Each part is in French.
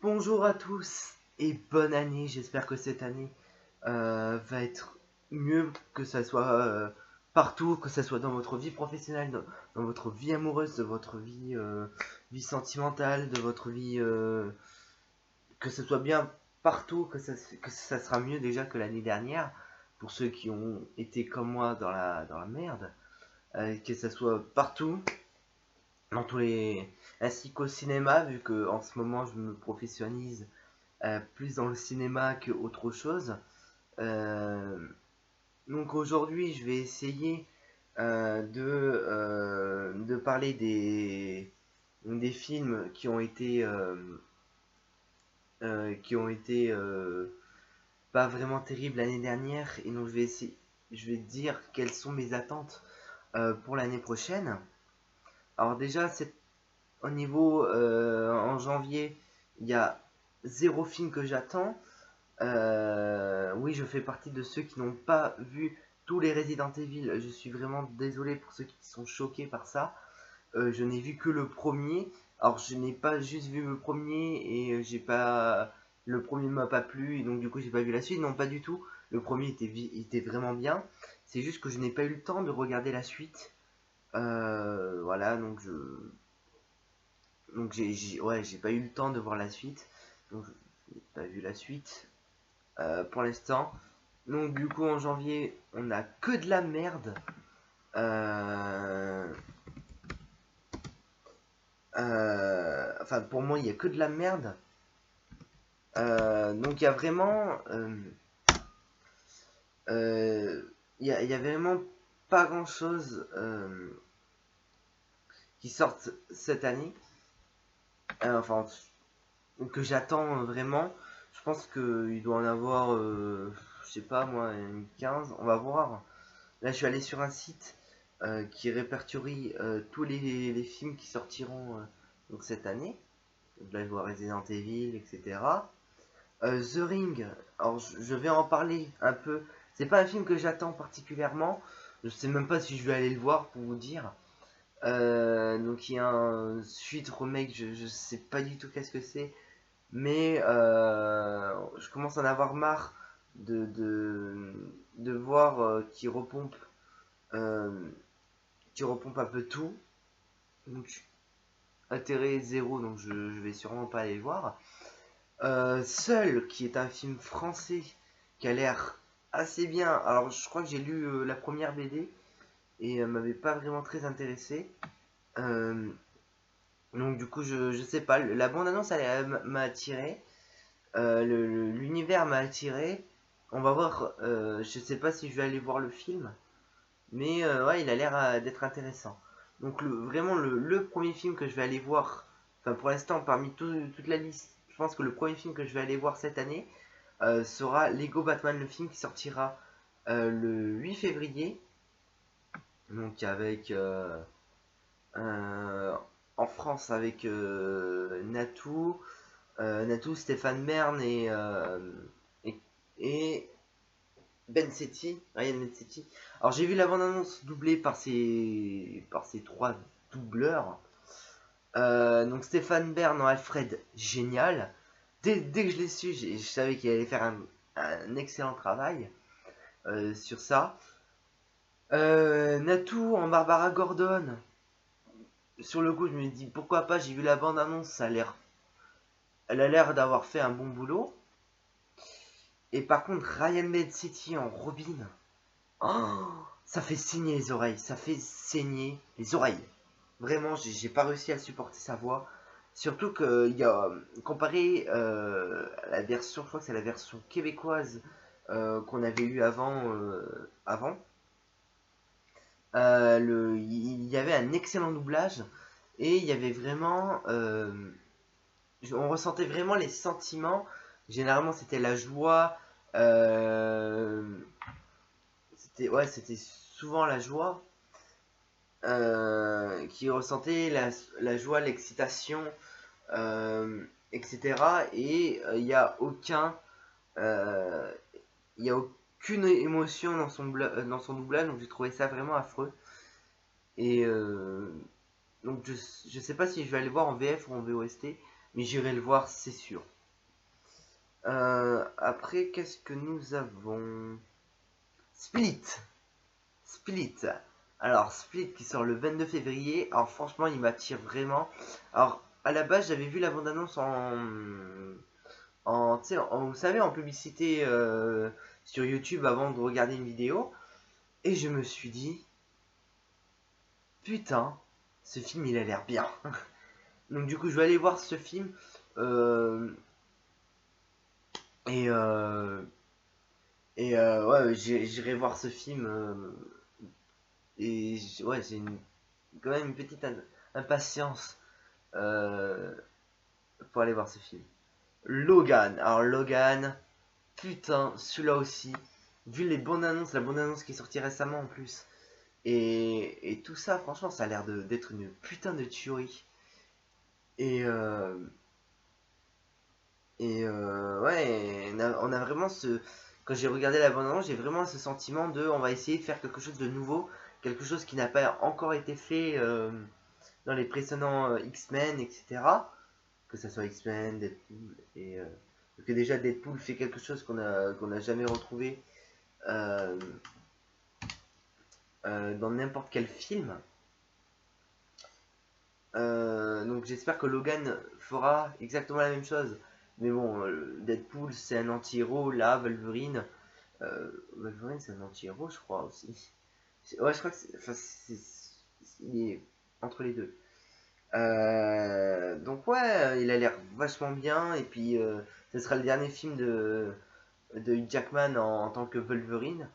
Bonjour à tous et bonne année. J'espère que cette année va être mieux, que ça soit partout, que ça soit dans votre vie professionnelle, dans votre vie amoureuse, de votre vie sentimentale, de votre vie, que ce soit bien partout, que ça sera mieux déjà que l'année dernière pour ceux qui ont été comme moi dans la merde, que ça soit partout dans tous les, ainsi qu'au cinéma, vu que en ce moment je me professionnalise plus dans le cinéma qu'autre chose. Euh, donc aujourd'hui, je vais essayer de parler des films qui ont été pas vraiment terribles l'année dernière, et donc je vais te dire quelles sont mes attentes pour l'année prochaine. Alors déjà, au niveau en janvier, il y a zéro film que j'attends. Oui, je fais partie de ceux qui n'ont pas vu tous les Resident Evil. Je suis vraiment désolé pour ceux qui sont choqués par ça. Je n'ai vu que le premier. Alors, je n'ai pas juste vu le premier et j'ai pas. Le premier ne m'a pas plu et donc du coup j'ai pas vu la suite. Non, pas du tout. Le premier était vraiment bien. C'est juste que je n'ai pas eu le temps de regarder la suite. Voilà, ouais, j'ai pas eu le temps de voir la suite. Donc, j'ai pas vu la suite pour l'instant. Donc du coup en janvier, on a que de la merde. Euh, enfin pour moi, il y a que de la merde. Donc il y a vraiment, il y a vraiment pas grand chose qui sortent cette année. Enfin que j'attends vraiment. Je pense qu'il doit en avoir, je sais pas moi, une 15. On va voir. Là, je suis allé sur un site qui répertorie tous les films qui sortiront donc cette année. Donc là, je vois Resident Evil, etc. The Ring, alors je vais en parler un peu. C'est pas un film que j'attends particulièrement. Je sais même pas si je vais aller le voir pour vous dire. Donc il y a un suite remake, je sais pas du tout qu'est-ce que c'est. Mais je commence à en avoir marre de voir euh, qui repompe un peu tout. Donc intérêt zéro, donc je vais sûrement pas aller le voir. Seul, qui est un film français qui a l'air assez bien. Alors je crois que j'ai lu la première BD et m'avait pas vraiment très intéressé. Euh, donc du coup je sais pas, la bande annonce m'a attiré. L'univers m'a attiré. On va voir, je sais pas si je vais aller voir le film, mais ouais, il a l'air d'être intéressant. Donc vraiment le premier film que je vais aller voir, enfin pour l'instant parmi toute la liste, je pense que le premier film que je vais aller voir cette année sera Lego Batman, le film qui sortira le 8 février. Donc avec euh, en France avec Natou, Stéphane Bern et, et Ryan Bensetti. Alors j'ai vu la bande-annonce doublée par ces trois doubleurs. Donc Stéphane Bern en Alfred, génial. Dès que je l'ai su, je savais qu'il allait faire un excellent travail sur ça. Natou en Barbara Gordon. Sur le coup, je me dis pourquoi pas. J'ai vu la bande-annonce, elle a l'air d'avoir fait un bon boulot. Et par contre, Ryan Bensetti en Robin, oh, ça fait saigner les oreilles, ça fait saigner les oreilles. Vraiment, j'ai pas réussi à supporter sa voix. Surtout qu'il y a, comparé à la version, je crois que c'est la version québécoise qu'on avait eu avant, il y avait un excellent doublage et il y avait vraiment, on ressentait vraiment les sentiments. Généralement, c'était la joie, euh, c'était souvent la joie qui ressentait la joie, l'excitation, etc. Et il n'y a euh, il y a aucune émotion dans son doublage, donc j'ai trouvé ça vraiment affreux. Et donc je sais pas si je vais aller voir en VF ou en VOST, mais j'irai le voir, c'est sûr. Après, qu'est-ce que nous avons? Split. Split. Alors, Split qui sort le 22 février. Alors, franchement, il m'attire vraiment. Alors, à la base, j'avais vu la bande-annonce vous savez, en publicité sur YouTube avant de regarder une vidéo. Et je me suis dit, putain, ce film, il a l'air bien. Donc, du coup, je vais aller voir ce film. Euh, et ouais, j'irai voir ce film. Ouais, quand même une petite impatience euh, pour aller voir ce film. Logan. Alors Logan, putain, celui-là aussi. Vu les bonnes annonces, la bonne annonce qui est sortie récemment en plus. Et tout ça, franchement, ça a l'air d'être une putain de tuerie. Et, euh, ouais, on a vraiment ce... Quand j'ai regardé la bande annonce, j'ai vraiment ce sentiment de... On va essayer de faire quelque chose de nouveau. Quelque chose qui n'a pas encore été fait dans les précédents X-Men, etc. Que ça soit X-Men, Deadpool, et que déjà Deadpool fait quelque chose qu'on a jamais retrouvé euh, dans n'importe quel film. Donc j'espère que Logan fera exactement la même chose. Mais bon, Deadpool c'est un anti-héros, là Wolverine c'est un anti-héros je crois aussi. Ouais, je crois que il est entre les deux. Donc ouais, il a l'air vachement bien et puis ce sera le dernier film de Hugh Jackman en tant que Wolverine.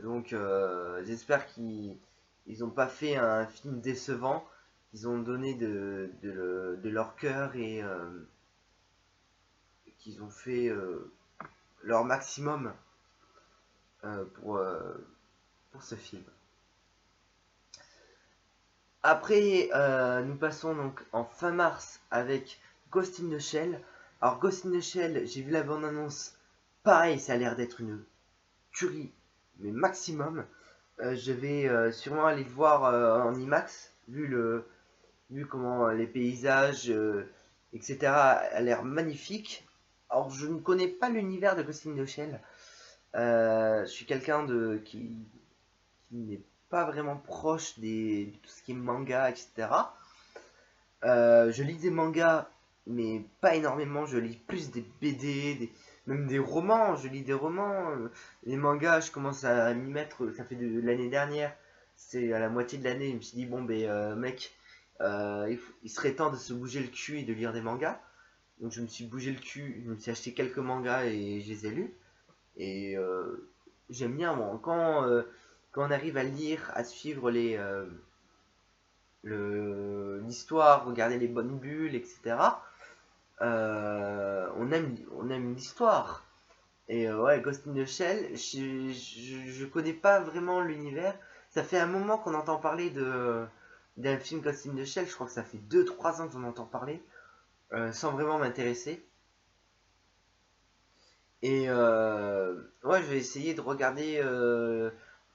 Donc j'espère qu'ils n'ont pas fait un film décevant. Ils ont donné de leur cœur et qu'ils ont fait leur maximum euh, pour, euh, pour ce film. Après, nous passons donc en fin mars avec Ghost in the Shell. Alors Ghost in the Shell, j'ai vu la bande-annonce. Pareil, ça a l'air d'être une tuerie, mais maximum. Je vais sûrement aller le voir en IMAX, vu comment les paysages, etc. a l'air magnifique. Alors je ne connais pas l'univers de Ghost in the Shell. Je suis quelqu'un qui n'est pas vraiment proche de tout ce qui est manga, etc. Je lis des mangas, mais pas énormément. Je lis plus des BD, même des romans. Je lis des romans. Les mangas, je commence à m'y mettre. Ça fait de l'année dernière. C'est à la moitié de l'année. Je me suis dit, bon, ben, mec, il serait temps de se bouger le cul et de lire des mangas. Donc, je me suis bougé le cul. Je me suis acheté quelques mangas et je les ai lus. Et j'aime bien, moi, quand on arrive à lire, à suivre l'histoire, regarder les bonnes bulles, etc. On aime l'histoire. Et ouais, Ghost in the Shell, je connais pas vraiment l'univers. Ça fait un moment qu'on entend parler d'un film Ghost in the Shell. Je crois que ça fait 2-3 ans qu'on entend parler, sans vraiment m'intéresser. Et ouais, je vais essayer de regarder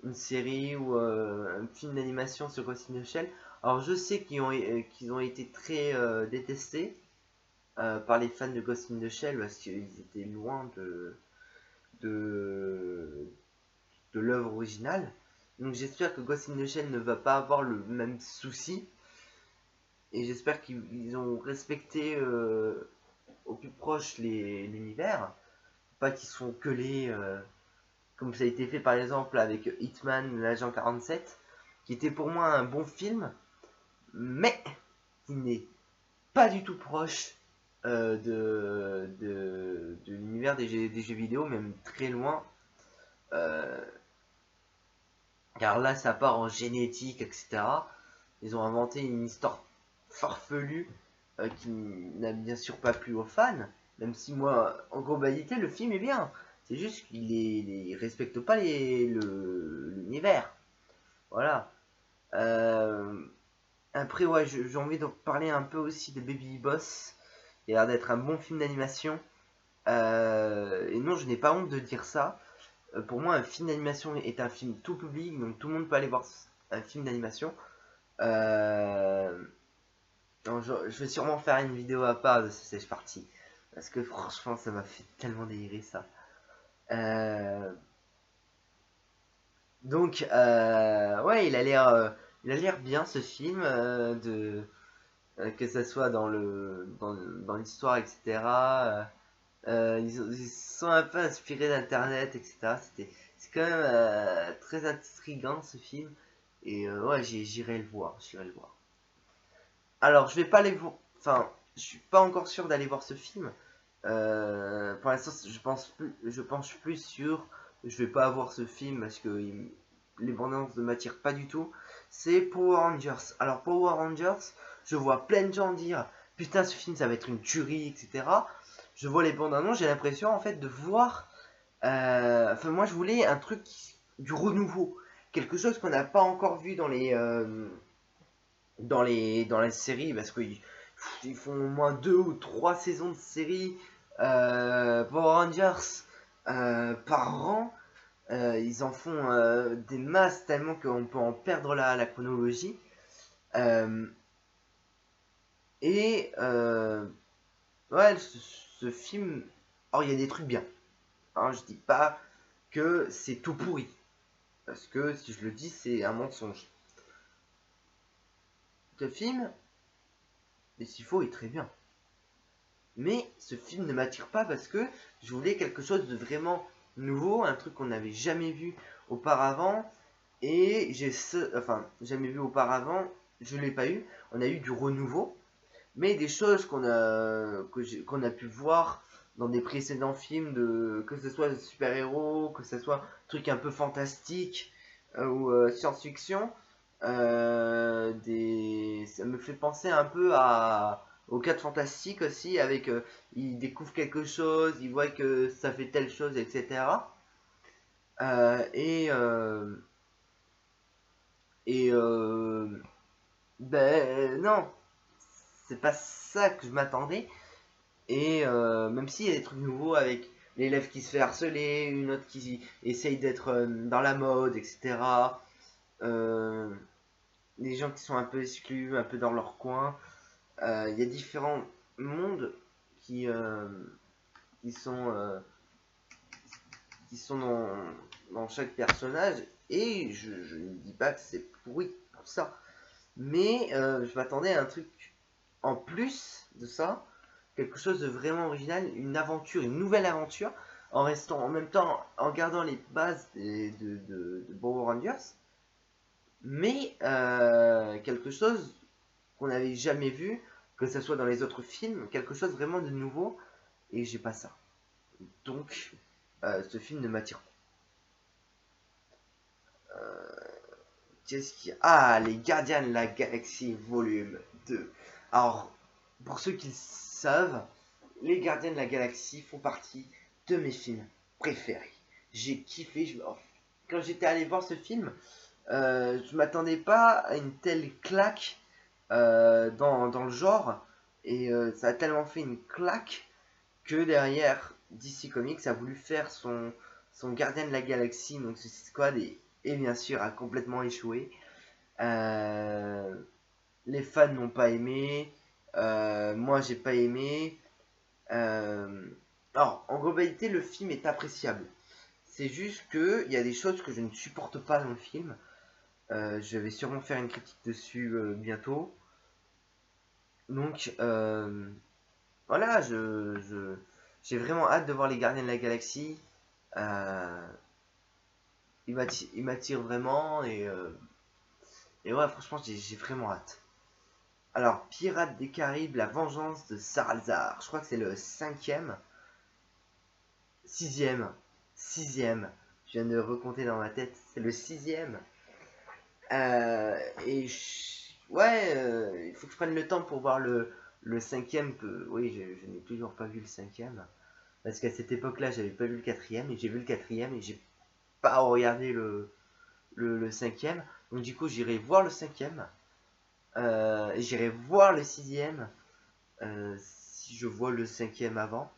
une série ou un film d'animation sur Ghost in the Shell. Alors je sais qu'ils ont été très détestés par les fans de Ghost in the Shell parce qu'ils étaient loin de, de l'œuvre originale. Donc j'espère que Ghost in the Shell ne va pas avoir le même souci. Et j'espère qu'ils ont respecté au plus proche l'univers. Pas qu'ils sont collés comme ça a été fait par exemple avec Hitman, l'agent 47, qui était pour moi un bon film, mais qui n'est pas du tout proche de l'univers des jeux vidéo, même très loin. Euh, Car là, ça part en génétique, etc. Ils ont inventé une histoire farfelue qui n'a bien sûr pas plu aux fans, même si moi, en globalité, le film est bien. C'est juste qu'il respecte pas l'univers. Voilà. Euh, Après, ouais, j'ai envie de parler un peu aussi de Baby Boss. Il a l'air d'être un bon film d'animation. Et non, je n'ai pas honte de dire ça. Pour moi, un film d'animation est un film tout public, donc tout le monde peut aller voir un film d'animation. Euh, Non, je vais sûrement faire une vidéo à part de ce Stage Party. Parce que franchement, ça m'a fait tellement délirer ça. Euh, ouais, il a l'air bien ce film, que ça soit dans l'histoire, etc. Ils sont un peu inspirés d'Internet, etc. C'est quand même très intriguant ce film. Et ouais, j'irai le voir, j'irai le voir. Alors, je vais pas aller voir. Enfin, je suis pas encore sûr d'aller voir ce film. Pour l'instant, je pense plus sur. Je vais pas voir ce film parce que les bandes annonces ne m'attirent pas du tout. C'est Power Rangers. Alors, Power Rangers, je vois plein de gens dire putain, ce film ça va être une tuerie, etc. Je vois les bandes annonces, j'ai l'impression en fait de voir. Enfin, moi je voulais un truc du renouveau. Quelque chose qu'on n'a pas encore vu dans les séries parce qu'ils font au moins 2 ou 3 saisons de série Power Rangers par an. Ils en font des masses tellement qu'on peut en perdre la chronologie. Euh, et ouais, ce film, alors il y a des trucs bien. Hein, je dis pas que c'est tout pourri parce que si je le dis, c'est un mensonge. Ce film, mais s'il faut, est très bien. Mais ce film ne m'attire pas parce que je voulais quelque chose de vraiment nouveau, un truc qu'on n'avait jamais vu auparavant. Et enfin, jamais vu auparavant, je l'ai pas eu. On a eu du renouveau, mais des choses qu'on a pu voir dans des précédents films, que ce soit de super-héros, que ce soit truc un peu fantastique ou science-fiction. Ça me fait penser un peu aux 4 fantastiques aussi, avec ils découvrent quelque chose, ils voient que ça fait telle chose, etc. Euh, et euh, et ben non, c'est pas ça que je m'attendais. Et même s'il y a des trucs nouveaux avec l'élève qui se fait harceler, une autre qui essaye d'être dans la mode, etc. Euh, les gens qui sont un peu exclus, un peu dans leur coin. Il y a différents mondes qui, euh, qui sont, euh, qui sont dans chaque personnage. Et je ne dis pas que c'est pourri pour ça. Mais je m'attendais à un truc en plus de ça, quelque chose de vraiment original, une aventure, une nouvelle aventure, en restant en même temps, en gardant les bases de Power Rangers, mais quelque chose qu'on n'avait jamais vu, que ce soit dans les autres films, quelque chose vraiment de nouveau, et j'ai pas ça. Donc, ce film ne m'attire pas. Qu'est-ce qu'il y a? Ah, les Gardiens de la Galaxie volume 2. Alors, pour ceux qui le savent, les Gardiens de la Galaxie font partie de mes films préférés. J'ai kiffé. Quand j'étais allé voir ce film, je m'attendais pas à une telle claque dans le genre. Et ça a tellement fait une claque que derrière, DC Comics a voulu faire son Gardien de la Galaxie, donc Suicide Squad, et bien sûr a complètement échoué. Euh, les fans n'ont pas aimé, moi j'ai pas aimé. Euh, alors, en globalité, le film est appréciable. C'est juste que il y a des choses que je ne supporte pas dans le film. Je vais sûrement faire une critique dessus bientôt. Donc, voilà, j'ai vraiment hâte de voir les Gardiens de la Galaxie. Euh, il m'attire vraiment et ouais, franchement, j'ai vraiment hâte. Alors, Pirates des Caraïbes, la vengeance de Salazar. Je crois que c'est le cinquième. Sixième. Sixième. Je viens de recompter dans ma tête. C'est le sixième. Euh, et ouais, il faut que je prenne le temps pour voir le cinquième. Oui, je n'ai toujours pas vu le cinquième. Parce qu'à cette époque-là, j'avais pas vu le quatrième. Et j'ai vu le quatrième et j'ai pas regardé le cinquième. Donc du coup, j'irai voir le cinquième. J'irai voir le sixième. Si je vois le cinquième avant.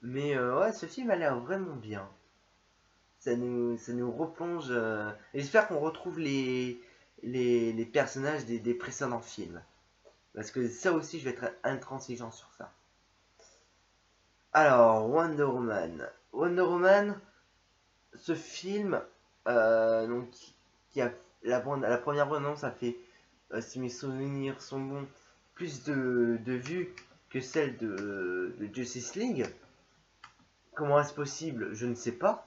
Mais ouais, ce film a l'air vraiment bien. Ça nous replonge. Et j'espère qu'on retrouve les personnages des précédents films. Parce que ça aussi, je vais être intransigeant sur ça. Alors, Wonder Woman. Wonder Woman, ce film, donc, qui a la première bande-annonce a fait, si mes souvenirs sont bons, plus de vues que celle de Justice League. Comment est-ce possible? Je ne sais pas.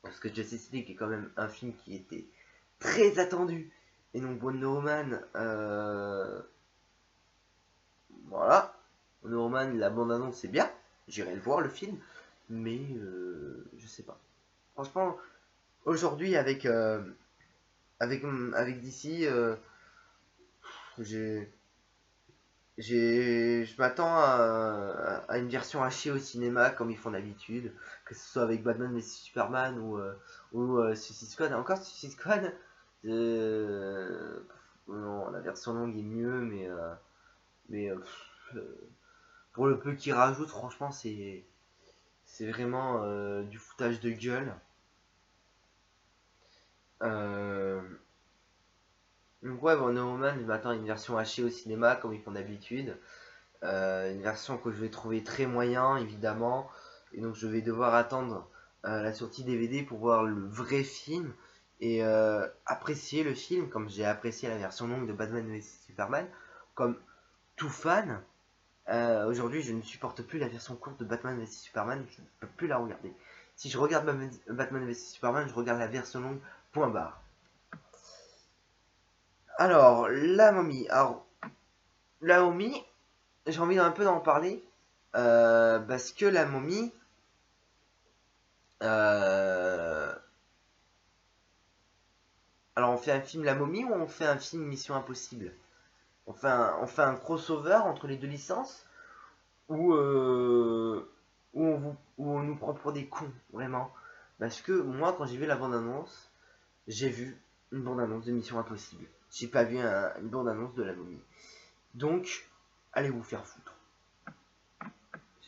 Parce que Justice League est quand même un film qui était très attendu. Et donc Wonder Woman, voilà. Wonder Woman, la bande-annonce c'est bien. J'irai le voir le film. Mais je sais pas. Franchement, aujourd'hui avec DC, j'ai je m'attends à une version hachée au cinéma comme ils font d'habitude, que ce soit avec Batman vs Superman ou Suicide Squad. Encore Suicide Squad, non, la version longue est mieux, mais pour le peu qu'ils rajoutent, franchement, c'est vraiment du foutage de gueule. Euh, donc ouais, Wonder Woman, je m'attends à une version hachée au cinéma comme ils font d'habitude. Une version que je vais trouver très moyen évidemment, et donc je vais devoir attendre la sortie DVD pour voir le vrai film et apprécier le film comme j'ai apprécié la version longue de Batman vs Superman. Comme tout fan, aujourd'hui je ne supporte plus la version courte de Batman vs Superman, je ne peux plus la regarder. Si je regarde Batman vs Superman, je regarde la version longue, point barre. Alors, la momie. Alors, la momie, j'ai envie un peu d'en parler. Parce que la momie, euh, alors on fait un film La momie ou on fait un film Mission Impossible? On fait un crossover entre les deux licences ou où on nous prend pour des cons, vraiment. Parce que moi, quand j'ai vu la bande-annonce, j'ai vu une bande-annonce de Mission Impossible. J'ai pas vu une bande-annonce de La momie. Donc, allez vous faire foutre.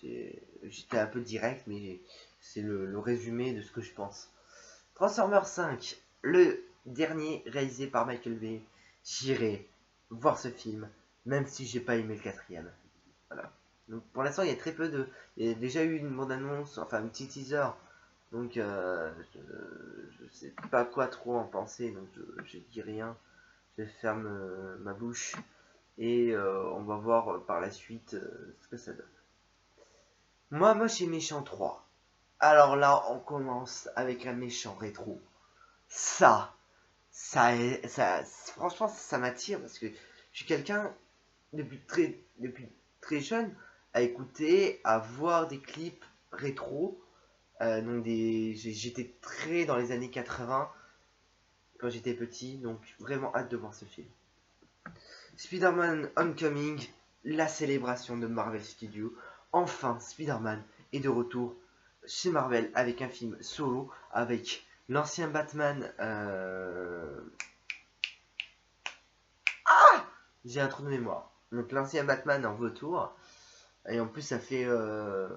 J'étais un peu direct, mais c'est le résumé de ce que je pense. Transformers 5, le dernier réalisé par Michael Bay. J'irai voir ce film, même si j'ai pas aimé le quatrième. Voilà. Donc pour l'instant, il y a très peu de. Il y a déjà eu une bande-annonce, enfin un petit teaser. Donc je sais pas quoi trop en penser, donc je dis rien. Je ferme ma bouche et on va voir par la suite ce que ça donne. Moi, Moche et Méchant 3. Alors là, on commence avec un méchant rétro. Ça, ça, franchement, ça m'attire parce que je suis quelqu'un depuis très jeune à écouter, à voir des clips rétro. Donc j'étais très dans les années 80 quand j'étais petit, donc vraiment hâte de voir ce film. Spider-Man Homecoming, la célébration de Marvel Studios. Enfin, Spider-Man est de retour chez Marvel avec un film solo avec l'ancien Batman. J'ai un trou de mémoire. Donc l'ancien Batman en retour. Et en plus ça fait un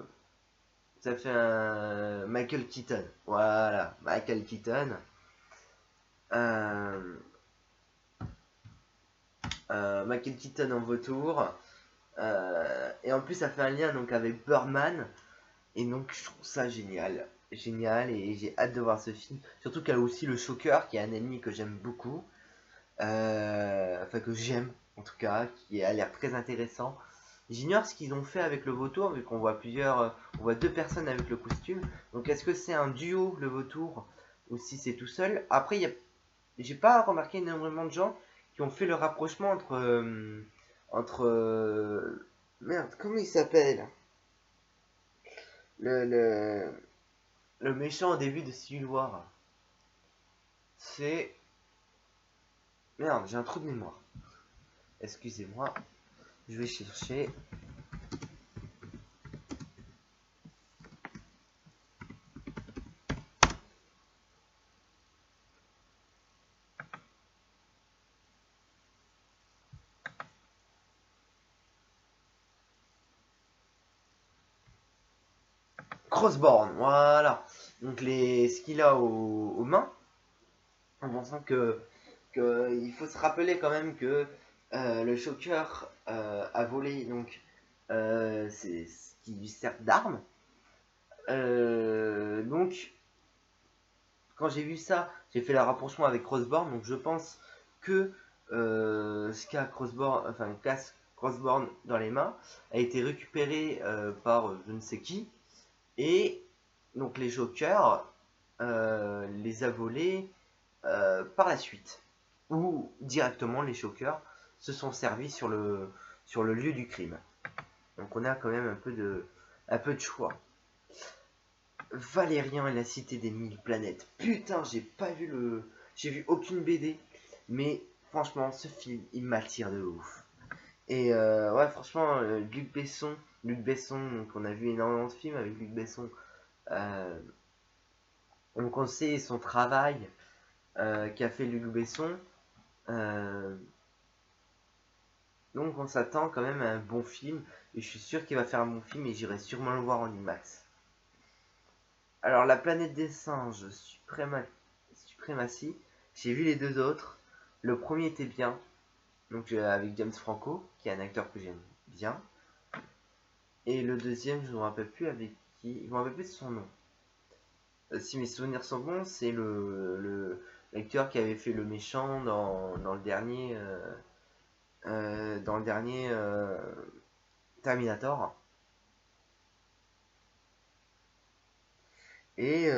Michael Keaton. Voilà, Michael Keaton. Euh, Michael Keaton en retour. Et en plus ça fait un lien donc avec Birdman. Et donc je trouve ça génial. Génial et j'ai hâte de voir ce film. Surtout qu'il y a aussi le Shocker qui est un ennemi que j'aime beaucoup. Enfin que j'aime en tout cas, qui a l'air très intéressant. J'ignore ce qu'ils ont fait avec le vautour, vu qu'on voit on voit deux personnes avec le costume. Donc est-ce que c'est un duo le vautour ou si c'est tout seul? Après, j'ai pas remarqué énormément de gens qui ont fait le rapprochement entre merde, comment il s'appelle? Le, le, le méchant au début de Civil War. C'est merde, j'ai un trou de mémoire. Excusez-moi, je vais chercher. Crossborn, voilà. Donc ce qu'il a aux mains, en pensant que il faut se rappeler quand même que Le Shocker a volé, donc c'est ce qui lui sert d'arme. Donc quand j'ai vu ça, j'ai fait la rapprochement avec Crossborn, donc je pense que ce qu'a Crossborn, enfin casse Crossborn dans les mains, a été récupéré par je ne sais qui, et donc les Jokers les a volés par la suite, ou directement les Jokers se sont servis sur le lieu du crime. Donc on a quand même un peu de choix. Valérian et la cité des 1000 planètes. Putain, j'ai vu aucune BD, mais franchement, ce film, il m'attire de ouf. Et ouais, franchement, Luc Besson, donc on a vu énormément de films avec Luc Besson. Euh, donc on sait son travail qu'a fait Luc Besson. Euh, donc on s'attend quand même à un bon film. Et je suis sûr qu'il va faire un bon film et j'irai sûrement le voir en IMAX. Alors, La planète des singes, Suprématie, j'ai vu les deux autres. Le premier était bien, donc avec James Franco, qui est un acteur que j'aime bien. Et le deuxième, je ne me rappelle plus avec qui. Je me rappelle plus de son nom. Si mes souvenirs sont bons, c'est l'acteur qui avait fait le méchant dans le dernier. Dans le dernier Terminator. Et.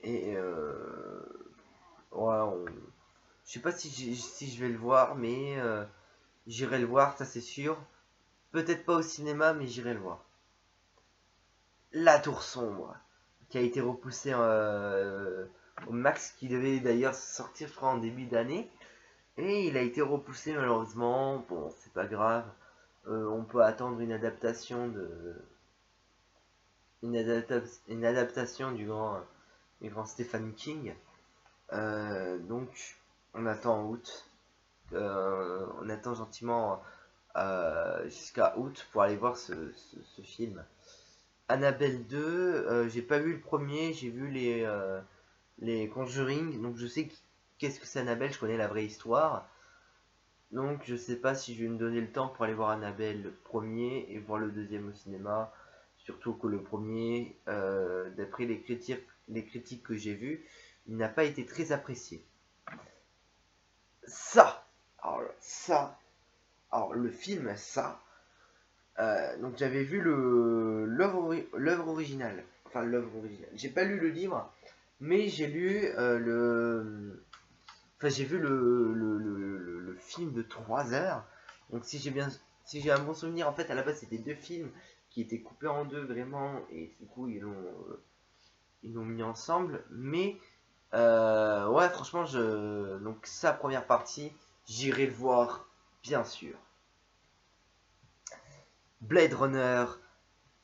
Et. Ouais, je sais pas si je vais le voir, mais j'irai le voir, ça c'est sûr. Peut-être pas au cinéma, mais j'irai le voir. La Tour Sombre, qui a été repoussé au max, qui devait d'ailleurs sortir, je crois, en début d'année. Et il a été repoussé malheureusement. Bon, c'est pas grave. On peut attendre une adaptation du grand Stephen King. Donc, on attend en août. On attend gentiment jusqu'à août pour aller voir ce film. Annabelle 2, j'ai pas vu le premier, j'ai vu les Conjuring, donc je sais qu'est-ce que c'est Annabelle, je connais la vraie histoire. Donc je sais pas si je vais me donner le temps pour aller voir Annabelle le premier et voir le deuxième au cinéma. Surtout que le premier, d'après les critiques que j'ai vues, il n'a pas été très apprécié. Ça, ça, alors le film, ça, donc j'avais vu l'œuvre originale. Enfin l'œuvre originale. J'ai pas lu le livre, mais j'ai lu Enfin j'ai vu le film de 3 heures. Donc si j'ai un bon souvenir, en fait à la base c'était deux films qui étaient coupés en deux vraiment, et du coup ils l'ont mis ensemble. Mais ouais franchement donc sa première partie, j'irai le voir bien sûr. Blade Runner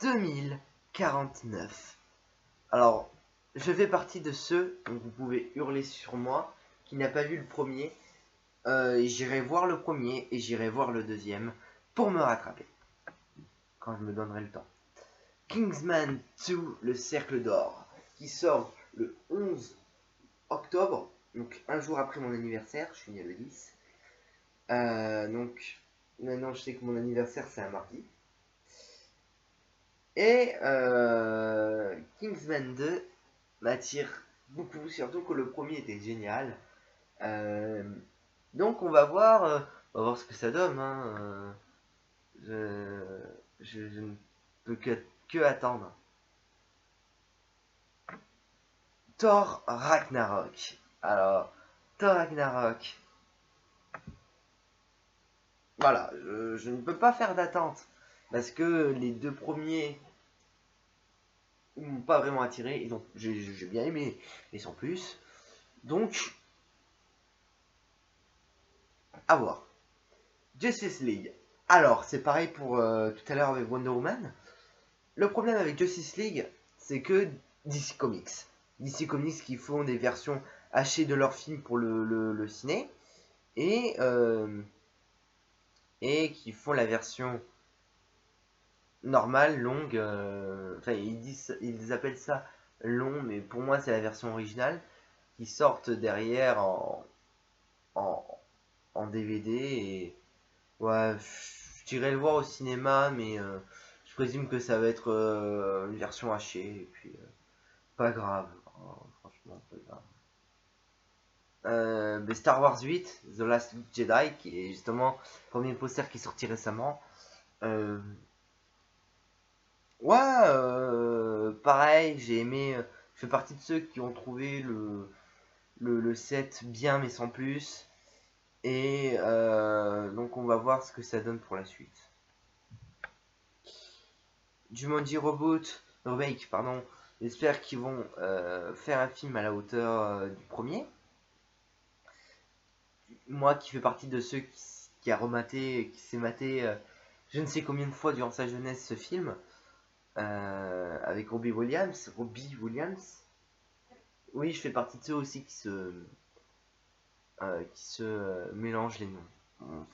2049. Alors, je fais partie de ceux, donc vous pouvez hurler sur moi, qui n'a pas vu le premier. J'irai voir le premier et j'irai voir le deuxième pour me rattraper, quand je me donnerai le temps. Kingsman 2, le cercle d'or, qui sort le 11 octobre, donc un jour après mon anniversaire, je suis né le 10. Donc, maintenant je sais que mon anniversaire c'est un mardi. Et Kingsman 2 m'attire beaucoup, surtout que le premier était génial. Euh, donc on va voir ce que ça donne. Hein. Je ne peux que attendre. Thor Ragnarok. Alors, Thor Ragnarok. Voilà, je ne peux pas faire d'attente. Parce que les deux premiers m'ont pas vraiment attiré. Et donc, j'ai bien aimé, mais sans plus. Donc, à voir. Justice League. Alors, c'est pareil pour tout à l'heure avec Wonder Woman. Le problème avec Justice League, c'est que DC Comics. DC Comics qui font des versions hachées de leurs films pour le ciné. Et qui font la version normale, longue. Enfin, ils appellent ça long, mais pour moi, c'est la version originale. qui sortent derrière en, en DVD. Et ouais, j'irai le voir au cinéma, mais je présume que ça va être une version hachée. Et puis, pas grave. Oh, franchement, pas grave. Mais Star Wars 8, The Last Jedi, qui est justement le premier poster qui est sorti récemment. Euh, ouais, pareil, j'ai aimé. Je fais partie de ceux qui ont trouvé le set bien, mais sans plus. Et donc, on va voir ce que ça donne pour la suite. Jumanji Remake, pardon. J'espère qu'ils vont faire un film à la hauteur du premier. Moi qui fais partie de ceux qui a rematé, qui s'est maté je ne sais combien de fois durant sa jeunesse ce film, avec Robbie Williams. Robbie Williams. Oui, je fais partie de ceux aussi qui se mélangent les noms. Bon,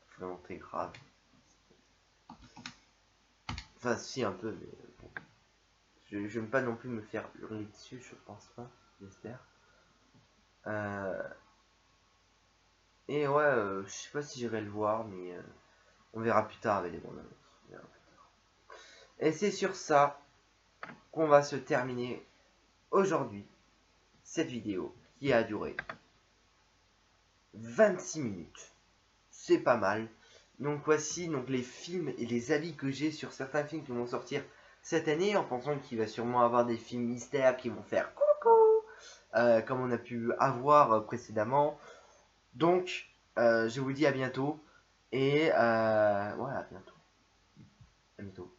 c'est vraiment très grave. Enfin, si, un peu, mais bon. Je n'aime pas non plus me faire hurler dessus, je pense pas, j'espère. Euh, et ouais, je sais pas si j'irai le voir, mais on verra plus tard avec les bandes annonces. Et c'est sur ça qu'on va se terminer aujourd'hui cette vidéo qui a duré 26 minutes. C'est pas mal. Donc voici donc les films et les avis que j'ai sur certains films qui vont sortir cette année, en pensant qu'il va sûrement avoir des films mystères qui vont faire coucou, comme on a pu avoir précédemment. Donc je vous dis à bientôt et ouais, à bientôt. À bientôt.